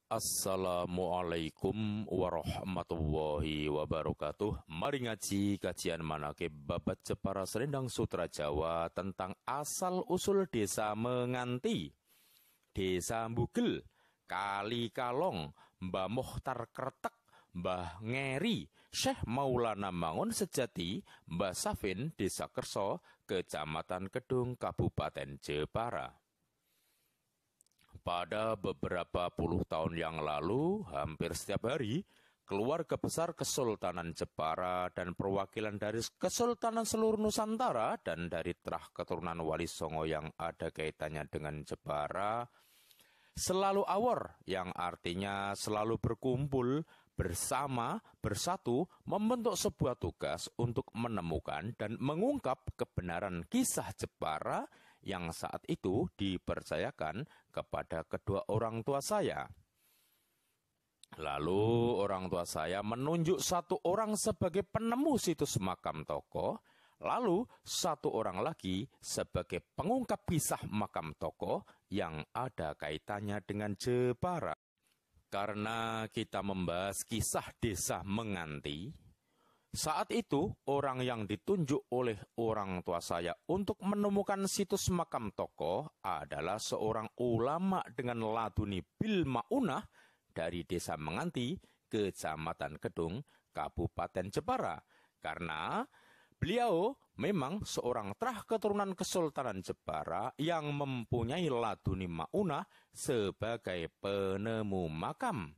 Assalamualaikum warahmatullahi wabarakatuh. Mari ngaji kajian manaqib Babat Jepara Selendang Sutra Jawa tentang asal-usul desa Menganti, Desa Mbugel, Kali Kalong, Mbah Mokhtar Kretek, Mbah Ngeri, Syekh Maulana Mangun Sejati, Mbah Safin, Desa Kerso, Kecamatan Kedung, Kabupaten Jepara. Pada beberapa puluh tahun yang lalu, hampir setiap hari, keluarga besar Kesultanan Jepara dan perwakilan dari Kesultanan seluruh Nusantara dan dari terah keturunan Wali Songo yang ada kaitannya dengan Jepara, selalu awor, yang artinya selalu berkumpul, bersama, bersatu, membentuk sebuah tugas untuk menemukan dan mengungkap kebenaran kisah Jepara yang saat itu dipercayakan kepada kedua orang tua saya. Lalu orang tua saya menunjuk satu orang sebagai penemu situs makam tokoh, lalu satu orang lagi sebagai pengungkap kisah makam tokoh yang ada kaitannya dengan Jepara. Karena kita membahas kisah desa Menganti, saat itu orang yang ditunjuk oleh orang tua saya untuk menemukan situs makam tokoh adalah seorang ulama dengan laduni bil maunah dari desa Menganti, Kecamatan Kedung, Kabupaten Jepara. Karena beliau memang seorang terah keturunan Kesultanan Jepara yang mempunyai laduni maunah sebagai penemu makam,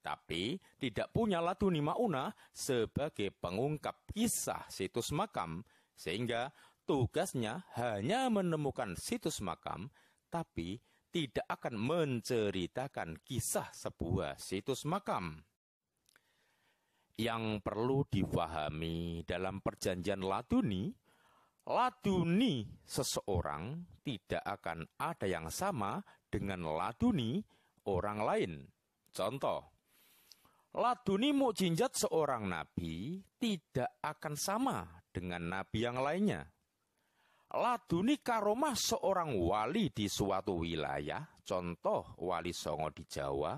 tapi tidak punya laduni maunah sebagai pengungkap kisah situs makam, sehingga tugasnya hanya menemukan situs makam, tapi tidak akan menceritakan kisah sebuah situs makam. Yang perlu difahami dalam perjanjian laduni seseorang tidak akan ada yang sama dengan laduni orang lain. Contoh, laduni mukjizat seorang nabi tidak akan sama dengan nabi yang lainnya. Laduni karomah seorang wali di suatu wilayah, contoh Wali Songo di Jawa,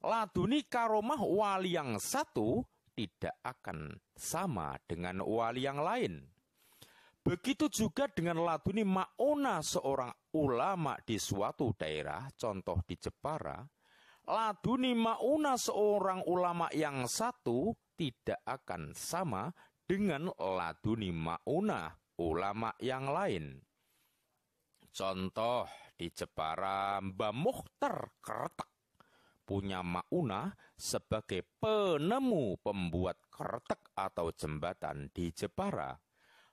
laduni karomah wali yang satu tidak akan sama dengan wali yang lain. Begitu juga dengan laduni mauna seorang ulama di suatu daerah, contoh di Jepara, laduni mauna seorang ulama yang satu tidak akan sama dengan laduni mauna ulama yang lain. Contoh di Jepara, Mbah Mokhtar Kretek punya maunah sebagai penemu pembuat kretek atau jembatan di Jepara.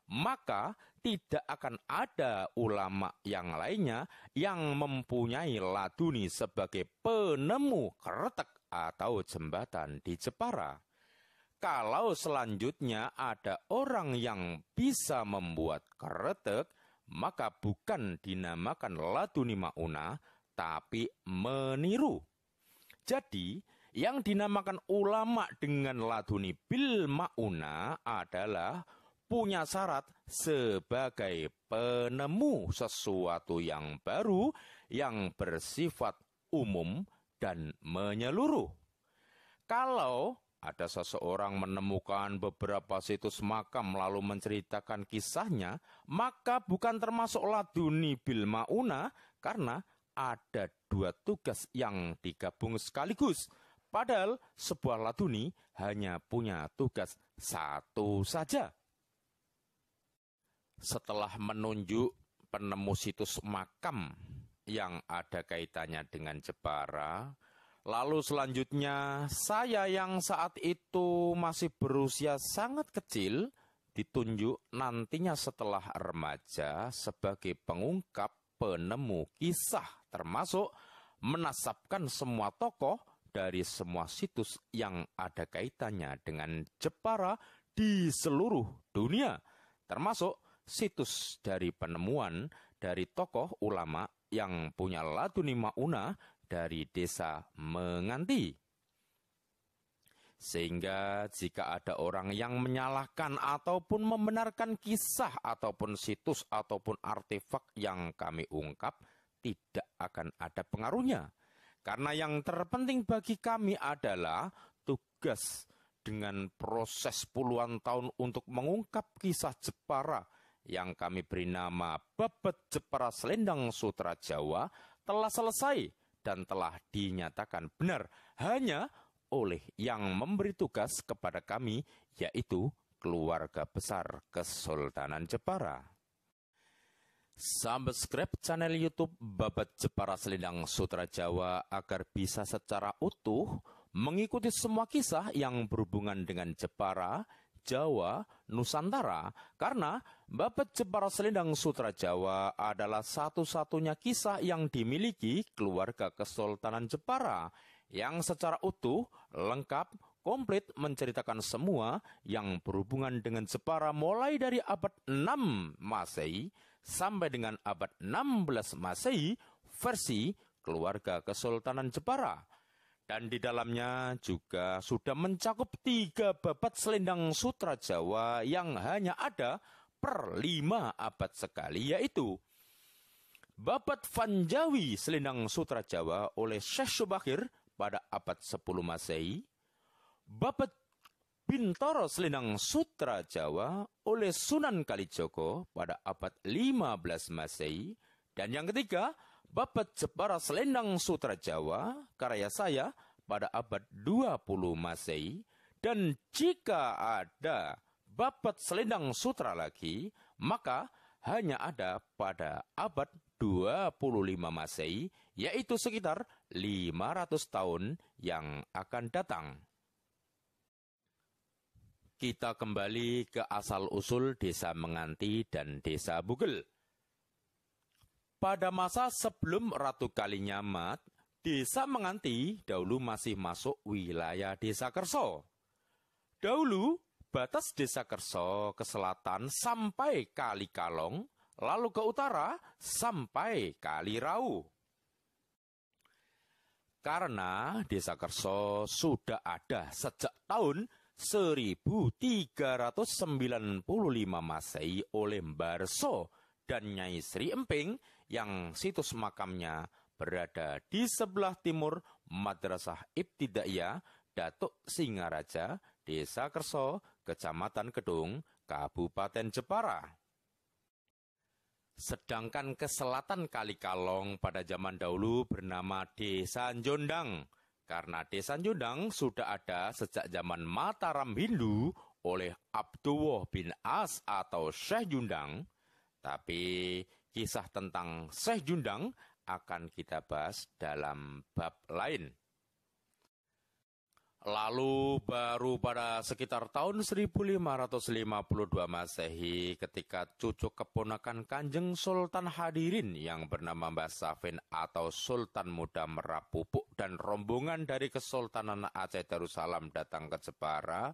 Maka tidak akan ada ulama yang lainnya yang mempunyai laduni sebagai penemu kretek atau jembatan di Jepara. Kalau selanjutnya ada orang yang bisa membuat kretek, maka bukan dinamakan laduni maunah, tapi meniru. Jadi, yang dinamakan ulama dengan laduni bil maunah adalah punya syarat sebagai penemu sesuatu yang baru yang bersifat umum dan menyeluruh. Kalau ada seseorang menemukan beberapa situs makam lalu menceritakan kisahnya, maka bukan termasuk laduni bil maunah karena ada dua tugas yang digabung sekaligus. Padahal sebuah laduni hanya punya tugas satu saja. Setelah menunjuk penemu situs makam yang ada kaitannya dengan Jepara, lalu selanjutnya saya yang saat itu masih berusia sangat kecil ditunjuk nantinya setelah remaja sebagai pengungkap penemu kisah, termasuk menasabkan semua tokoh dari semua situs yang ada kaitannya dengan Jepara di seluruh dunia, termasuk situs dari penemuan dari tokoh ulama yang punya laduni maunah dari desa Menganti. Sehingga jika ada orang yang menyalahkan ataupun membenarkan kisah ataupun situs ataupun artefak yang kami ungkap, tidak akan ada pengaruhnya. Karena yang terpenting bagi kami adalah tugas dengan proses puluhan tahun untuk mengungkap kisah Jepara yang kami beri nama Babad Jepara Selendang Sutra Jawa telah selesai dan telah dinyatakan benar hanya oleh yang memberi tugas kepada kami, yaitu keluarga besar Kesultanan Jepara. Subscribe channel YouTube Babad Jepara Selendang Sutra Jawa agar bisa secara utuh mengikuti semua kisah yang berhubungan dengan Jepara, Jawa, Nusantara, karena Babad Jepara Selendang Sutra Jawa adalah satu-satunya kisah yang dimiliki keluarga Kesultanan Jepara yang secara utuh, lengkap, komplit menceritakan semua yang berhubungan dengan Jepara mulai dari abad 6 Masehi sampai dengan abad 16 Masehi versi keluarga Kesultanan Jepara. Dan di dalamnya juga sudah mencakup 3 babad Selendang Sutra Jawa yang hanya ada per 5 abad sekali, yaitu Babad Fanjawi Selendang Sutra Jawa oleh Syekh Subakir pada abad 10 Masehi, Babad Bintoro Selendang Sutra Jawa oleh Sunan Kalijogo pada abad 15 Masehi, dan yang ketiga, Babad Jepara Selendang Sutra Jawa karya saya pada abad 20 Masehi, dan jika ada Babad Selendang Sutra lagi, maka hanya ada pada abad 25 Masehi, yaitu sekitar 500 tahun yang akan datang. Kita kembali ke asal-usul Desa Menganti dan Desa Bugel. Pada masa sebelum Ratu Kalinyamat, Desa Menganti dahulu masih masuk wilayah Desa Kerso. Dahulu, batas Desa Kerso ke selatan sampai Kali Kalong, lalu ke utara sampai Kali Rau. Karena Desa Kerso sudah ada sejak tahun 1395 Masehi oleh Mbarso dan Nyai Sri Emping, yang situs makamnya berada di sebelah timur Madrasah Ibtidaiyah Datuk Singaraja, Desa Kerso, Kecamatan Kedung, Kabupaten Jepara. Sedangkan ke selatan Kali Kalong pada zaman dahulu bernama Desa Jondang, karena Desa Jondang sudah ada sejak zaman Mataram Hindu oleh Abdullah bin As atau Syekh Jundang. Tapi kisah tentang Syekh Jundang akan kita bahas dalam bab lain. Lalu baru pada sekitar tahun 1552 Masehi ketika cucu keponakan Kanjeng Sultan Hadirin yang bernama Mbah Safin atau Sultan Muda Merapupuk dan rombongan dari Kesultanan Aceh Darussalam datang ke Jepara,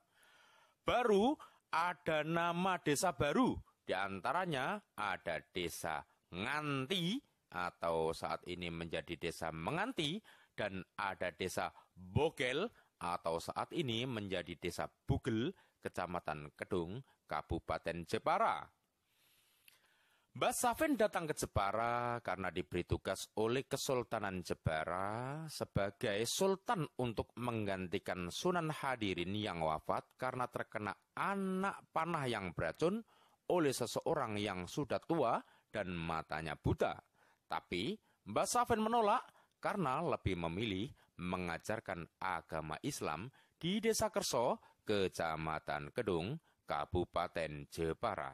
baru ada nama desa baru. Di antaranya ada Desa Nganti atau saat ini menjadi Desa Menganti, dan ada Desa Bogel atau saat ini menjadi Desa Bugel, Kecamatan Kedung, Kabupaten Jepara. Mbah Safin datang ke Jepara karena diberi tugas oleh Kesultanan Jepara sebagai sultan untuk menggantikan Sunan Hadirin yang wafat karena terkena anak panah yang beracun oleh seseorang yang sudah tua dan matanya buta. Tapi Mbah Safin menolak karena lebih memilih mengajarkan agama Islam di Desa Kerso, Kecamatan Kedung, Kabupaten Jepara.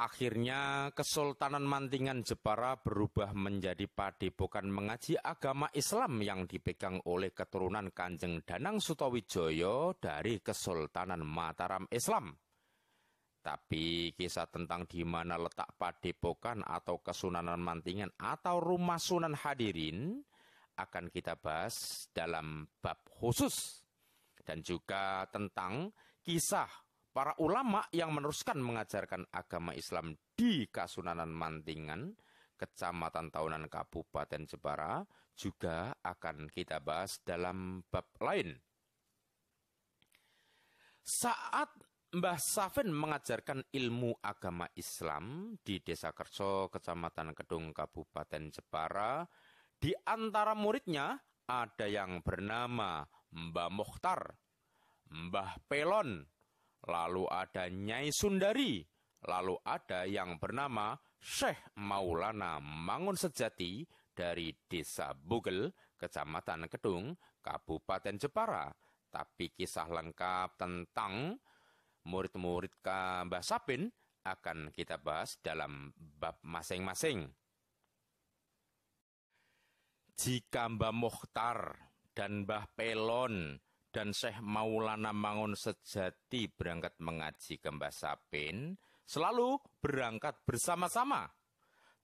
Akhirnya Kesultanan Mantingan Jepara berubah menjadi padepokan mengaji agama Islam yang dipegang oleh keturunan Kanjeng Danang Sutawijaya dari Kesultanan Mataram Islam. Tapi kisah tentang di mana letak padepokan atau Kesunanan Mantingan atau Rumah Sunan Hadirin akan kita bahas dalam bab khusus. Dan juga tentang kisah para ulama yang meneruskan mengajarkan agama Islam di Kasunanan Mantingan, Kecamatan Tahunan, Kabupaten Jepara, juga akan kita bahas dalam bab lain. Saat Mbah Safin mengajarkan ilmu agama Islam di Desa Kerso, Kecamatan Kedung, Kabupaten Jepara, Di antara muridnya ada yang bernama Mbah Mokhtar, Mbah Pelon, lalu ada Nyai Sundari, lalu ada yang bernama Syekh Maulana Mangun Sejati dari Desa Bugel, Kecamatan Kedung, Kabupaten Jepara. Tapi kisah lengkap tentang murid-murid Mbah Sapin akan kita bahas dalam bab masing-masing. Jika Mbah Mokhtar dan Mbah Pelon dan Syekh Maulana Mangun Sejati berangkat mengaji ke Mbah Sapin, selalu berangkat bersama-sama.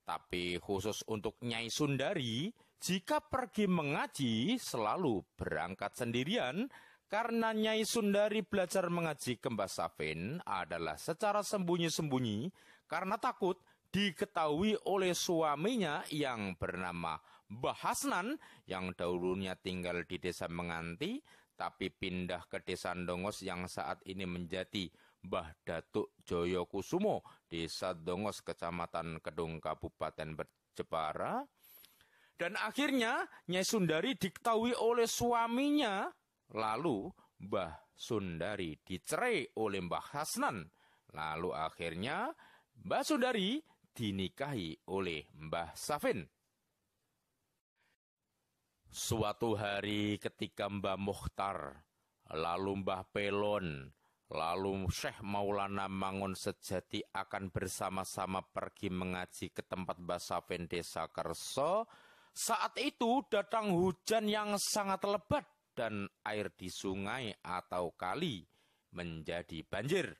Tapi khusus untuk Nyai Sundari, jika pergi mengaji selalu berangkat sendirian, karena Nyai Sundari belajar mengaji ke Mbah Sapin adalah secara sembunyi-sembunyi karena takut diketahui oleh suaminya yang bernama Mbah Hasnan yang dahulunya tinggal di Desa Menganti tapi pindah ke Desa Dongos yang saat ini menjadi Mbah Datuk Joyokusumo, Desa Dongos, Kecamatan Kedung, Kabupaten Jepara. Dan akhirnya Nyai Sundari diketahui oleh suaminya. Lalu Mbah Sundari dicerai oleh Mbah Hasnan. Lalu akhirnya Mbah Sundari dinikahi oleh Mbah Sapin. Suatu hari ketika Mbah Mokhtar, lalu Mbah Pelon, lalu Syekh Maulana Mangun Sejati akan bersama-sama pergi mengaji ke tempat Mbah Sapin Desa Kerso, saat itu datang hujan yang sangat lebat dan air di sungai atau kali menjadi banjir.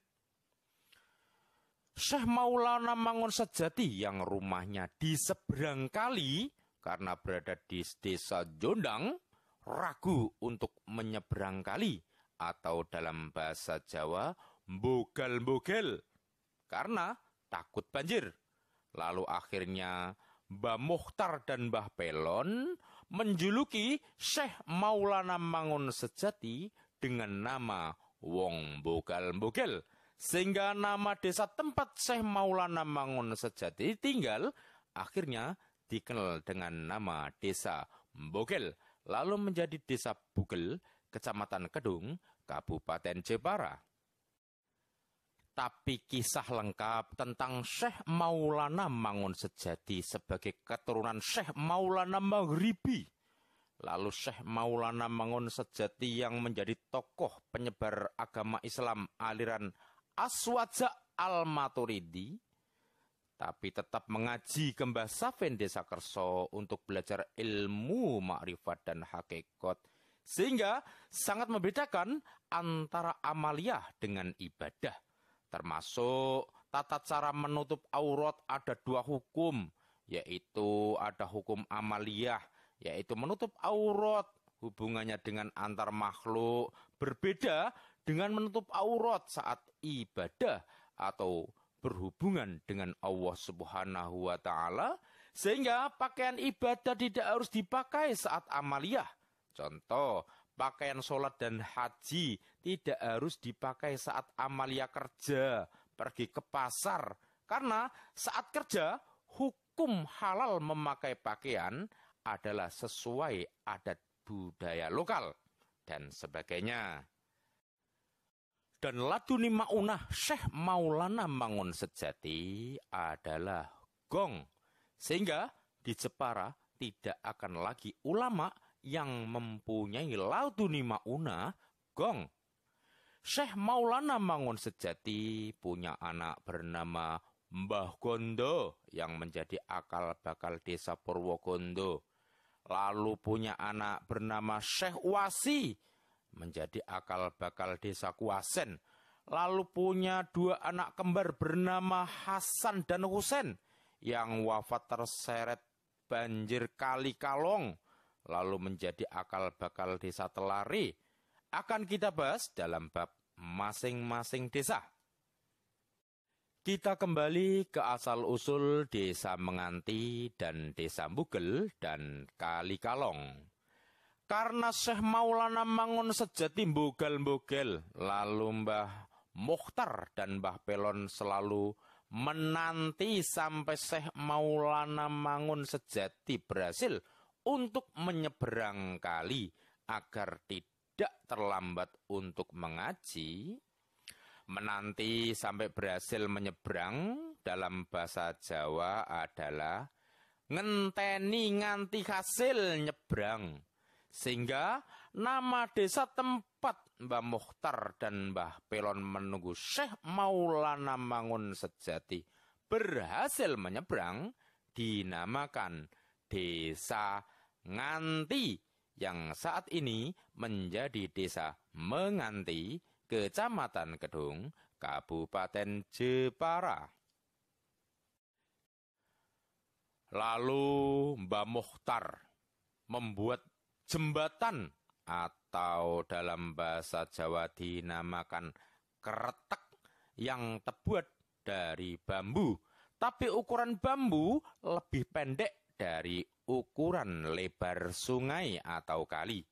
Syekh Maulana Mangun Sejati yang rumahnya di seberang kali karena berada di Desa Jondang ragu untuk menyeberang kali atau dalam bahasa Jawa mbogal-mbogel karena takut banjir. Lalu akhirnya Mbah Mokhtar dan Mbah Pelon menjuluki Syekh Maulana Mangun Sejati dengan nama Wong Bogal-Bogel, sehingga nama desa tempat Syekh Maulana Mangun Sejati tinggal akhirnya dikenal dengan nama Desa Bogel, lalu menjadi Desa Bugel, Kecamatan Kedung, Kabupaten Jepara. Tapi kisah lengkap tentang Syekh Maulana Mangun Sejati sebagai keturunan Syekh Maulana Maghribi, lalu Syekh Maulana Mangun Sejati yang menjadi tokoh penyebar agama Islam aliran Aswaja Al-Maturidi, tapi tetap mengaji ke Mbah Sapin Desa Kerso untuk belajar ilmu makrifat dan hakikat, sehingga sangat membedakan antara amaliyah dengan ibadah. Termasuk tata cara menutup aurat ada dua hukum, yaitu ada hukum amaliyah, yaitu menutup aurat hubungannya dengan antar makhluk, berbeda dengan menutup aurat saat ibadah atau berhubungan dengan Allah Subhanahu wa Ta'ala, sehingga pakaian ibadah tidak harus dipakai saat amaliyah. Contoh, pakaian sholat dan haji tidak harus dipakai saat amalia kerja, pergi ke pasar. Karena saat kerja, hukum halal memakai pakaian adalah sesuai adat budaya lokal, dan sebagainya. Dan laduni maunah Syekh Maulana Mangun Sejati adalah gong. Sehingga di Jepara tidak akan lagi ulama yang mempunyai laduni maunah gong. Syekh Maulana Mangun Sejati punya anak bernama Mbah Gondo yang menjadi akal bakal Desa Purwogondo. Lalu punya anak bernama Syekh Wasi menjadi akal bakal Desa Kuasen. Lalu punya dua anak kembar bernama Hasan dan Husen yang wafat terseret banjir Kali Kalong, lalu menjadi akal bakal Desa Telari. Akan kita bahas dalam bab masing-masing desa. Kita kembali ke asal-usul Desa Menganti dan Desa Bugel dan Kali Kalong. Karena Syekh Maulana Mangun Sejati bogal-bogel, lalu Mbah Mokhtar dan Mbah Pelon selalu menanti sampai Syekh Maulana Mangun Sejati berhasil untuk menyeberang kali agar tidak terlambat untuk mengaji, menanti sampai berhasil menyeberang dalam bahasa Jawa adalah ngenteni nganti hasil nyebrang. Sehingga nama desa tempat Mbah Mukhtar dan Mbah Pelon menunggu Syekh Maulana Mangun Sejati berhasil menyeberang dinamakan Desa Nganti, yang saat ini menjadi Desa Menganti, Kecamatan Kedung, Kabupaten Jepara. Lalu Mbah Mukhtar membuat jembatan atau dalam bahasa Jawa dinamakan kretek yang terbuat dari bambu. Tapi ukuran bambu lebih pendek dari ukuran lebar sungai atau kali.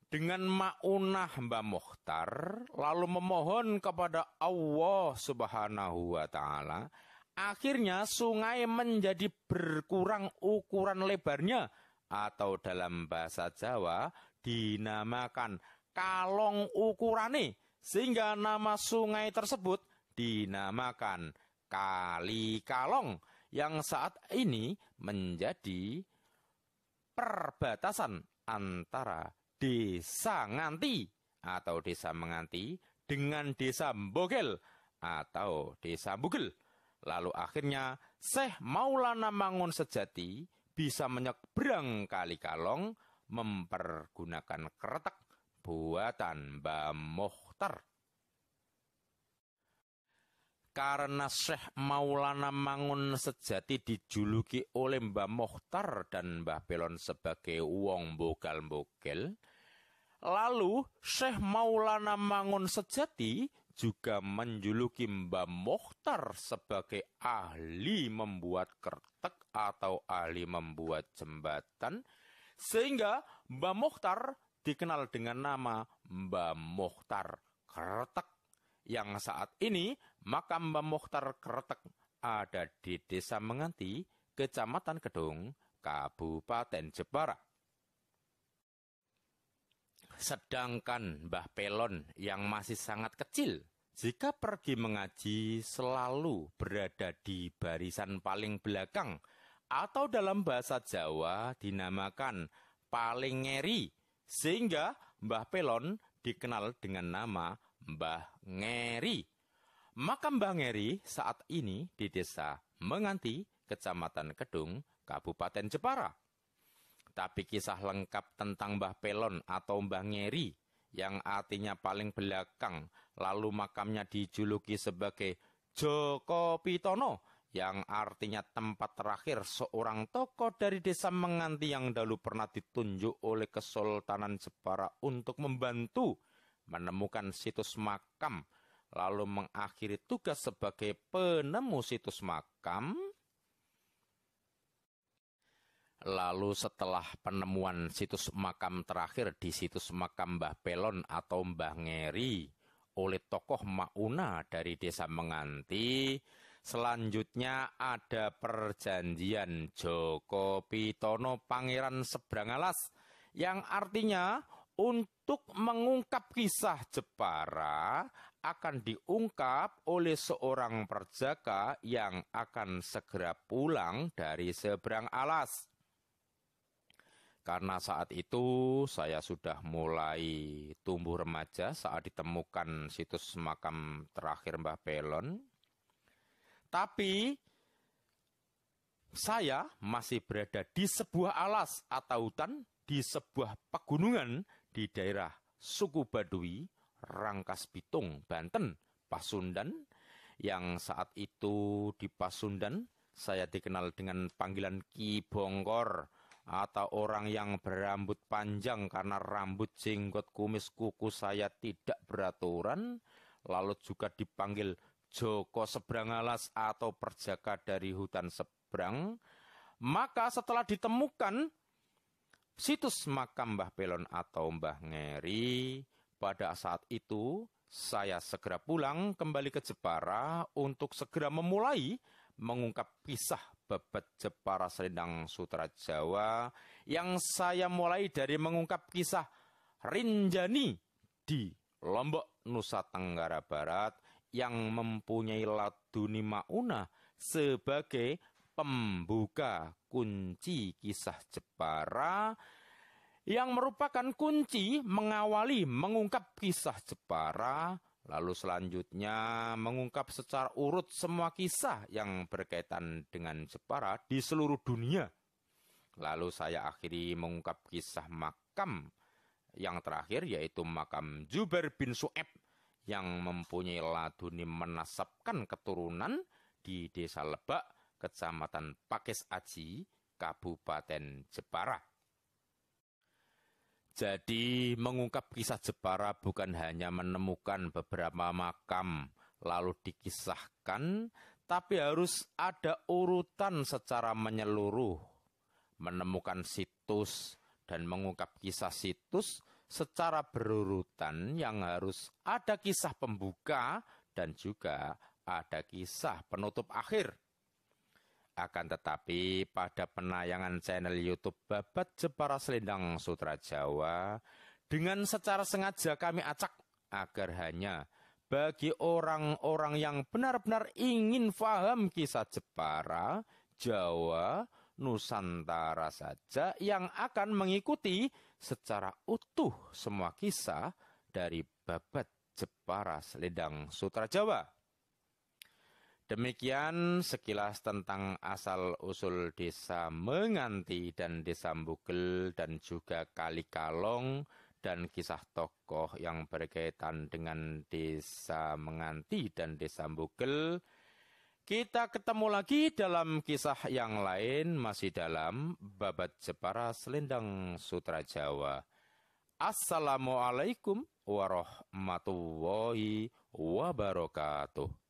Dengan maunah Mbah Mukhtar lalu memohon kepada Allah Subhanahu wa Ta'ala, akhirnya sungai menjadi berkurang ukuran lebarnya, atau dalam bahasa Jawa dinamakan kalong ukurane, sehingga nama sungai tersebut dinamakan Kali Kalong, yang saat ini menjadi perbatasan antara Desa Nganti atau Desa Menganti dengan Desa Mbogel atau Desa Bugel. Lalu akhirnya Syekh Maulana Mangun Sejati bisa menyeberang Kali Kalong mempergunakan kretek buatan Mbah Mukhtar. Karena Syekh Maulana Mangun Sejati dijuluki oleh Mbah Mukhtar dan Mbah Pelon sebagai wong bogal-bogel, lalu Syekh Maulana Mangun Sejati juga menjuluki Mbah Mukhtar sebagai ahli membuat kretek atau ahli membuat jembatan, sehingga Mbah Mukhtar dikenal dengan nama Mbah Mukhtar Kretek, yang saat ini makam Mbah Mukhtar Kretek ada di Desa Menganti, Kecamatan Kedung, Kabupaten Jepara. Sedangkan Mbah Pelon yang masih sangat kecil, jika pergi mengaji selalu berada di barisan paling belakang, atau dalam bahasa Jawa dinamakan paling ngeri, sehingga Mbah Pelon dikenal dengan nama Mbah Ngeri. Makam Mbah Ngeri saat ini di Desa Menganti, Kecamatan Kedung, Kabupaten Jepara. Tapi kisah lengkap tentang Mbah Pelon atau Mbah Ngeri yang artinya paling belakang, lalu makamnya dijuluki sebagai Joko Pitono, yang artinya tempat terakhir seorang tokoh dari Desa Menganti yang dahulu pernah ditunjuk oleh Kesultanan Jepara untuk membantu menemukan situs makam, lalu mengakhiri tugas sebagai penemu situs makam. Lalu setelah penemuan situs makam terakhir di situs makam Mbah Pelon atau Mbah Ngeri oleh tokoh Mauna dari Desa Menganti, selanjutnya ada perjanjian Joko Pitono Pangeran Sebrangalas, yang artinya untuk mengungkap kisah Jepara akan diungkap oleh seorang perjaka yang akan segera pulang dari seberang alas. Karena saat itu saya sudah mulai tumbuh remaja saat ditemukan situs makam terakhir Mbah Pelon. Tapi saya masih berada di sebuah alas atau hutan di sebuah pegunungan di daerah suku Baduy, Rangkas Bitung, Banten, Pasundan, yang saat itu di Pasundan saya dikenal dengan panggilan Ki Bongkor atau orang yang berambut panjang karena rambut, jenggot, kumis, kuku saya tidak beraturan, lalu juga dipanggil Joko Sebrangalas atau perjaka dari hutan seberang. Maka setelah ditemukan situs makam Mbah Pelon atau Mbah Ngeri, pada saat itu saya segera pulang kembali ke Jepara untuk segera memulai mengungkap kisah Babat Jepara Selendang Sutra Jawa yang saya mulai dari mengungkap kisah Rinjani di Lombok, Nusa Tenggara Barat yang mempunyai laduni mauna sebagai pembuka kunci kisah Jepara yang merupakan kunci mengawali mengungkap kisah Jepara, lalu selanjutnya mengungkap secara urut semua kisah yang berkaitan dengan Jepara di seluruh dunia. Lalu saya akhiri mengungkap kisah makam yang terakhir, yaitu makam Jubair bin Su'eb yang mempunyai laduni menasabkan keturunan di Desa Lebak, Kecamatan Pakis Aji, Kabupaten Jepara. Jadi mengungkap kisah Jepara bukan hanya menemukan beberapa makam lalu dikisahkan, tapi harus ada urutan secara menyeluruh. Menemukan situs dan mengungkap kisah situs secara berurutan yang harus ada kisah pembuka dan juga ada kisah penutup akhir. Akan tetapi pada penayangan channel YouTube Babat Jepara Selendang Sutra Jawa, dengan secara sengaja kami acak agar hanya bagi orang-orang yang benar-benar ingin paham kisah Jepara, Jawa, Nusantara saja yang akan mengikuti secara utuh semua kisah dari Babat Jepara Selendang Sutra Jawa. Demikian sekilas tentang asal-usul Desa Menganti dan Desa Mbugel dan juga Kali Kalong dan kisah tokoh yang berkaitan dengan Desa Menganti dan Desa Mbugel. Kita ketemu lagi dalam kisah yang lain masih dalam Babat Jepara Selendang Sutra Jawa. Assalamualaikum warahmatullahi wabarakatuh.